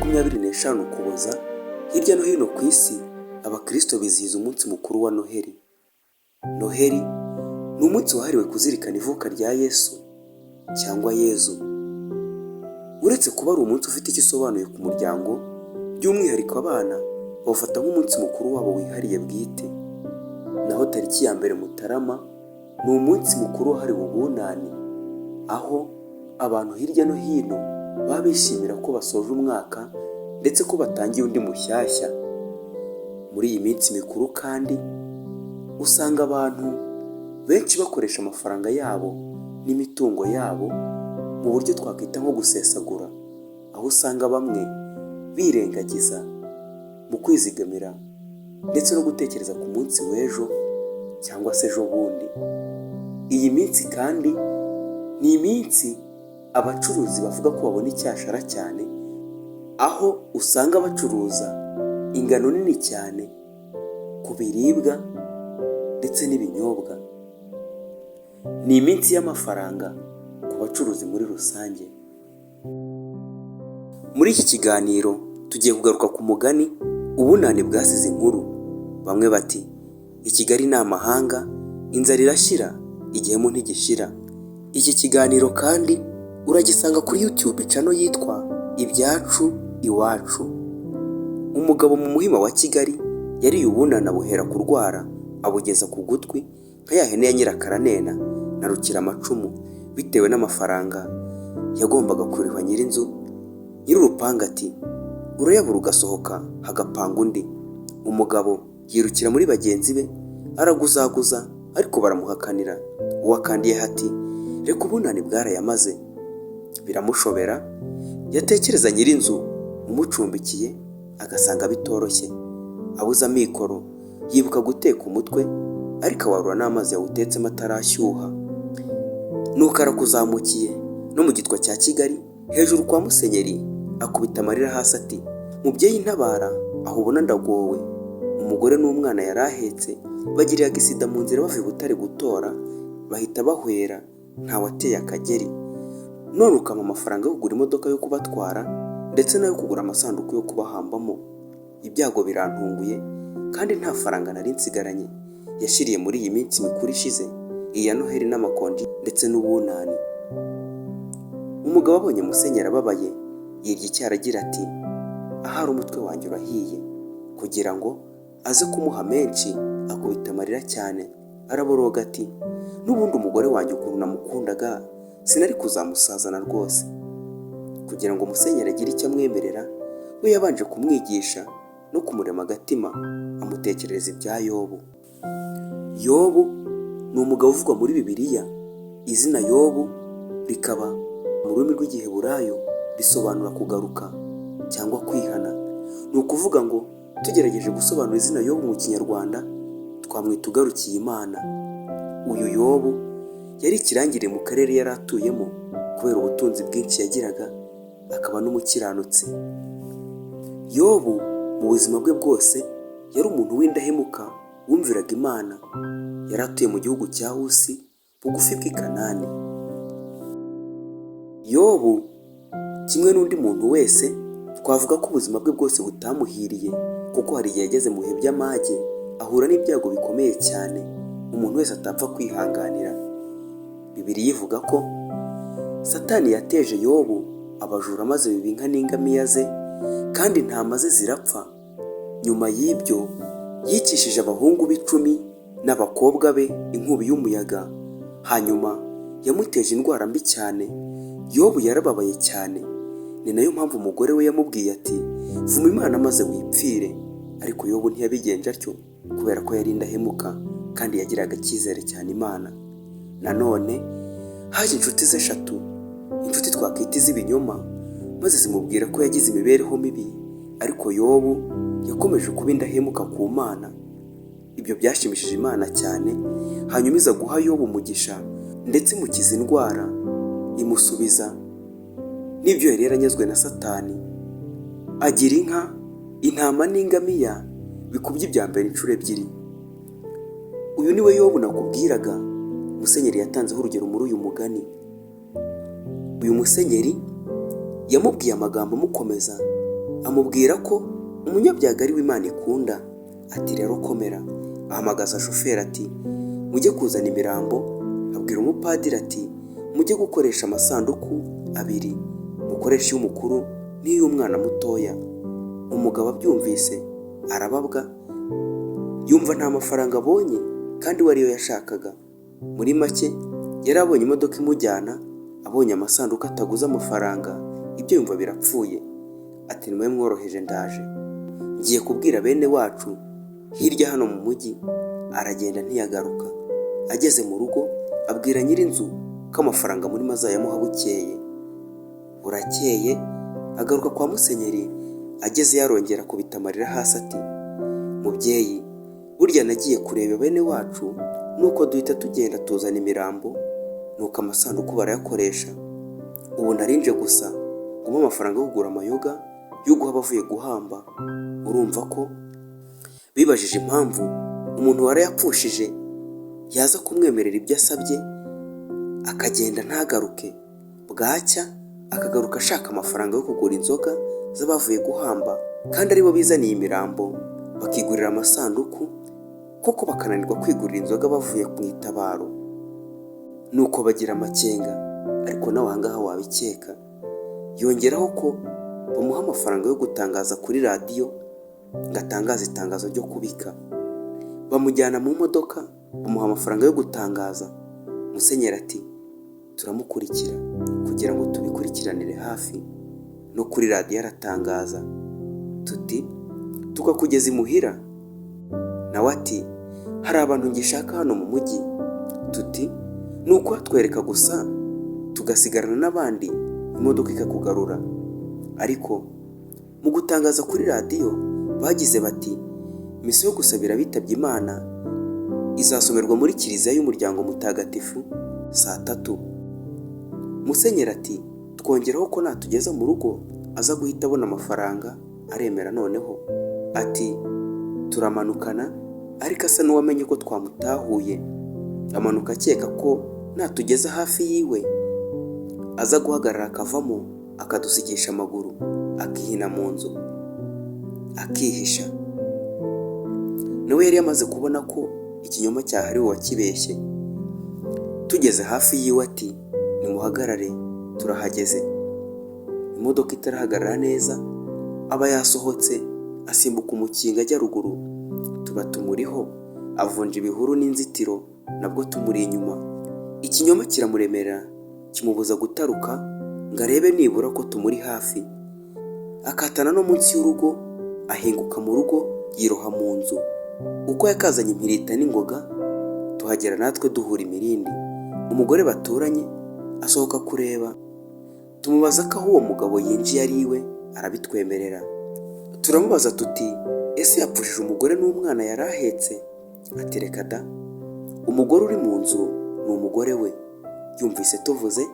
25 Ukuboza, hirya no hino ku isi abakristo bizihiza umunsi mukuru wa Noheli. Noheli ni umunsi wahariwe kuzirikana ivuka rya Yesu cyangwa Yezu. Uretse kuba ari umunsi ufite icyo usobanuye ku muryango, by'umwihariko abana bawufata nk'umunsi mukuru wabo wihariye bwite. Naho tariki ya 1 Mutarama ni umunsi mukuru wahariwe ubunani, aho abantu hirya no hino baba bishimira ko basoje umwaka ndetse ko batangiye undi mushyashya. Muri iyi minsi mikuru kandi usanga abantu benshi bakoresha amafaranga yabo n'imitungo yabo mu buryo twakwita nko gusesagura, aho usanga bamwe birengagiza mu kwizigamira ndetse no gutekereza ku munsi w'ejo cyangwa se ejo bundi. Iyi minsi kandi ni iminsi abacuruzi bavuga ko babona icyashara cyane, aho usanga bacuruza ingano nini cyane ku biribwa ndetse n'ibinyobwa. Ni iminsi y'amafaranga ku bacuruzi muri rusange. Muri iki kiganiro tugiye kugaruka ku mugani ubunani bwasize inkuru. Bamwe bati i Kigali ni amahanga, inzara irashyira, igihemu ntigishira. Iki kiganiro kandi uragisanga kuri YouTube channel yitwa Ibyacu Iwacu. Umugabo mu Muhima wa Kigali yariye ubunani buhera kurwara abugeza ku gutwi nka ya hene ya Nyirakaranena na Rukiramacumu, bitewe n'amafaranga yagombaga kurihwa nyirinzu. Nyir'urupanga ati urayabura ugasohoka hagapanga undi. Umugabo yirukira muri bagenzi be araguzaguza, ariko baramuhakanira. Uwakandiye ati reka ubunani bwarayamaze. Biramushobera, yatekereza nyirinzu umucumbikiye agasanga bitoroshye. Abuza amikoro yibuka guteka umutwe, ariko awarura n'amazi yawutetsemo atarashyuha. Nuko arakuzamukiye no mu gitwa cya Kigali hejuru kwa Musenyeri, akubita amarira hasi ati mubyeyi ntabara, aho ubona ndagowe. Umugore n'umwana yari ahetse bagiriye agisida mu nzira bavuye Butare gutora, bahita bahwera ntawateye akageri. None ukama amafaranga yo kugura imodoka yo kubatwara ndetse nayo kugura amasanduku yo kubahambamo. Ibyago birantunguye kandi nta faranga nari nsigaranye. Yashiriye muri iyi minsi mikuru ishize, iya Noheli n'amakonji ndetse n'ubunani. Umugabo abonye Musenyeri ababaye yirya icyara agira ati ahari umutwe wanjye urahiye. Kugira ngo aze kumuha menshi akubita amarira cyane, araboroga ati n'ubundi umugore wanjye ukuntu namukundaga sinari kuzamusazana rwose. Kugira ngo Musenyeri agire icyo amwemerera, we yabanje kumwigisha no kumurema agatima, amutekerereza ibya Yobu. Yobu ni umugabo uvugwa muri Bibiliya. Izina Yobu rikaba mu rurimi rw'Igiheburayo risobanura kugaruka cyangwa kwihana. Ni ukuvuga ngo tugerageje gusobanura izina Yobu mu Kinyarwanda twamwita ugarukiye Imana. Uyu Yobu yari ikirangirire mu karere yari atuyemo kubera ubutunzi bwinshi yagiraga, akaba n'umukiranutsi. Yobu mu buzima bwe bwose yari umuntu w'indahemuka wumviraga Imana. Yari atuye mu gihugu cya Usi bugufi bw'i Kanani. Yobu kimwe n'undi muntu wese twavuga ko ubuzima bwe bwose butamuhiriye, kuko hari igihe yageze mu bihe by'amage ahura n'ibyago bikomeye cyane umuntu wese atapfa kwihanganira. Bibiliya ivuga ko Satani yateje Yobu abajura maze biba inka n'ingamiya ze, kandi intama ze zirapfa. Nyuma y'ibyo yicishije abahungu b'10 n'abakobwa be inkubi y'umuyaga. Hanyuma yamuteje indwara mbi cyane. Yobu yarababaye cyane. Ni nayo mpamvu umugore we yamubwiye ati vuma Imana maze wipfire. Ariko Yobu ntiyabigenje atyo, kubera ko yari indahemuka kandi yagiraga icyizere cyane Imana. Nanone haje inshuti ze 3, inshuti twakwita iz'ibinyoma, maze zimubwira ko yagize imibereho mibi, ariko Yobu yakomeje kuba indahemuka ku Mana. Ibyo byashimishije Imana cyane, hanyuma iza guha Yobu umugisha ndetse imukiza indwara, imusubiza n'ibyo yari yaranyazwe na Satani. Agira inka, intama n'ingamiya bikubye ibya mbere inshuro 2. Uyu niwe Yobu nakubwiraga Musenyeri yatanzeho urugero muri uyu mugani. Uyu Musenyeri yamubwiye amagambo amukomeza amubwira ko umunyabyago ari we Imana ikunda. Ati rero komera. Ahamagaza shoferi ati mujye kuzana imirambo. Abwira umupadiri ati mujye gukoresha amasanduku 2, mukoresha iy'umukuru n'iy'umwana mutoya. Umugabo abyumvise arababwa, yumva nta mafaranga abonye kandi we ariyo yashakaga. Muri make yari abonye imodoka imujyana, abonye amasanduku ataguze amafaranga, ibyo yumva birapfuye. Ati nimwe mworoheje ndaje, ngiye kubwira bene wacu hirya hano mu mujyi. Aragenda ntiyagaruka. Ageze mu rugo abwira nyir'inzu ko amafaranga muri mazayamuha bukeye. Burakeye agaruka kwa Musenyeri. Ageze yarongera kubita amarira hasi ati mubyeyi, burya nagiye kureba bene wacu, nuko duhita tugenda tuzana imirambo, nuko amasanduku barayakoresha. Ubu narinje gusa nguma amafaranga yo kugura amayoga yo guha abavuye guhamba. Urumva ko bibajije impamvu umuntu warayapfushije yaza kumwemerera ibyo asabye akagenda ntagaruke, bwacya akagaruka ashaka amafaranga yo kugura inzoga z'abavuye guhamba, kandi aribo bizaniye imirambo bakigurira amasanduku, koko bakananirwa kwigurira inzoga bavuye mu itabaro. Nuko bagira amakenga, ariko nawe ahangaha wabikeka. Yongeraho ko bamuha amafaranga yo gutangaza kuri radiyo ngo atangaze itangazo ryo kubika. Bamujyana mu modoka bamuha amafaranga yo gutangaza. Musenyeri ati turamukurikira kugira ngo tubikurikiranire hafi, no kuri radiyo aratangaza. Tuti tukakugeza imuhira? Nawe ati hari abantu ngishaka hano mu mujyi. Tuti nuko hatwereka gusa tugasigarana n'abandi, imodoka ikakugarura. Ariko mu gutangaza kuri radiyo bagize bati misiyo yo gusabira abitabye Imana izasomerwa muri kiliziya y'umuryango mutagatifu saa 3. Musenyeri ati twongeraho ko natugeza mu rugo aza guhita abona amafaranga. Aremera noneho. Ati turamanukana, ariko asa n'uwamenye ko twamutahuye. Amanuka akeka ko natugeza hafi yiwe aza guhagarara akavamo akadusigisha amaguru, akihina mu nzu akihisha. Nawe yari yamaze kubona ko ikinyoma cyahariwe uwakibeshye. Tugeze hafi yiwe ati nimuhagarare turahageze. Imodoka itarahagarara neza aba yasohotse, asimbuka umukinga ajya ruguru. Tuba tumuriho, avunja ibihuru n'inzitiro, nabwo tumuri inyuma. Ikinyoma kiramuremera kimubuza gutaruka ngo arebe nibura ko tumuri hafi. Akatana no munsi y'urugo, ahinguka mu rugo yiroha mu nzu. Uko yakazanye impirita n'ingoga, tuhagera natwe duhura imirindi. Umugore baturanye asohoka kureba. Tumubaza ko aho uwo mugabo yinjiye ari iwe, arabitwemerera. Turamubaza tuti ese yapfushije umugore n'umwana yari ahetse? Ati reka da, umugore uri mu nzu ni umugore we. Yumvise tuvuze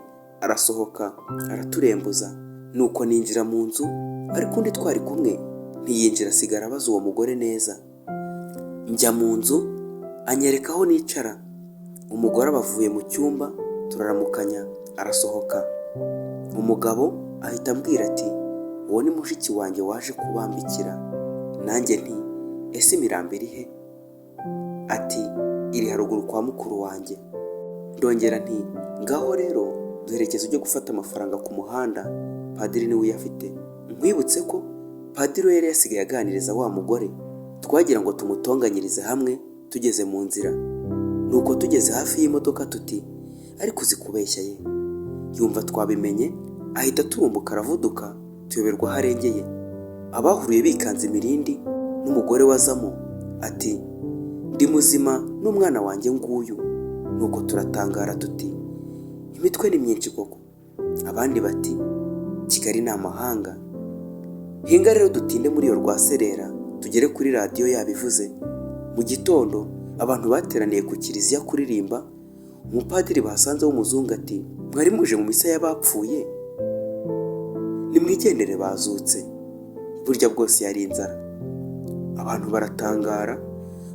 arasohoka araturembuza. Nuko ninjira mu nzu, ariko undi twari kumwe ntiyinjira, asigara abaza uwo mugore neza. Njya mu nzu anyereka aho nicara. Umugore abavuye mu cyumba, turaramukanya arasohoka. Umugabo ahita ambwira ati uwo ni mushiki wanjye waje kubambikira. Nanjye nti ese imirambo iri he? Ati iri haruguru kwa mukuru wanjye. Ndongera nti ngaho rero duherekeze ujye gufata amafaranga ku muhanda, padiri niwe uyafite. Nkwibutse ko padiri yari yasigaye aganiriza wa mugore, twagira ngo tumutonganyirize hamwe. Tugeze mu nzira, nuko tugeze hafi y'imodoka tuti ariko uzi kubeshya ye. Yumva twabimenye ahita turumbuka aravuduka, tuyoberwa aho arengeye. Abahuruye bikanze imirindi n'umugore wazamo ati ndi muzima n'umwana wanjye nguyu. Nuko turatangara tuti imitwe ni myinshi koko. Abandi bati Kigali ni amahanga. Hinga rero dutinde muri iyo Rwaserera tugere kuri radiyo yabivuze. Mu gitondo abantu bateraniye ku kiliziya kuririmba. Umupadiri basanze w'umuzungu ati mwari muje mu misa y'abapfuye? Nimwigendere bazutse. Burya bwose yari inzara. Abantu baratangara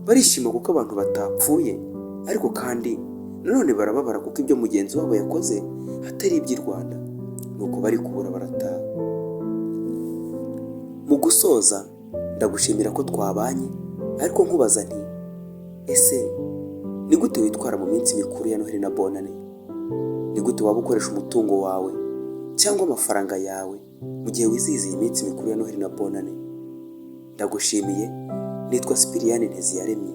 barishima kuko abantu batapfuye, ariko kandi nanone barababara kuko ibyo mugenzi wabo yakoze atari iby'i Rwanda. Nuko bari kubura barataha. Mu gusoza ndagushimira ko twabanye, ariko nkubaza nti ese ni gute witwara mu minsi mikuru ya Noheli na Bonane? Ni gute waba ukoresha umutungo wawe cyangwa amafaranga yawe mu gihe wizihiza iyi minsi mikuru ya Noheli na Bonane? Ndagushimiye. Nitwa Sipiriyani Nteziyaremye.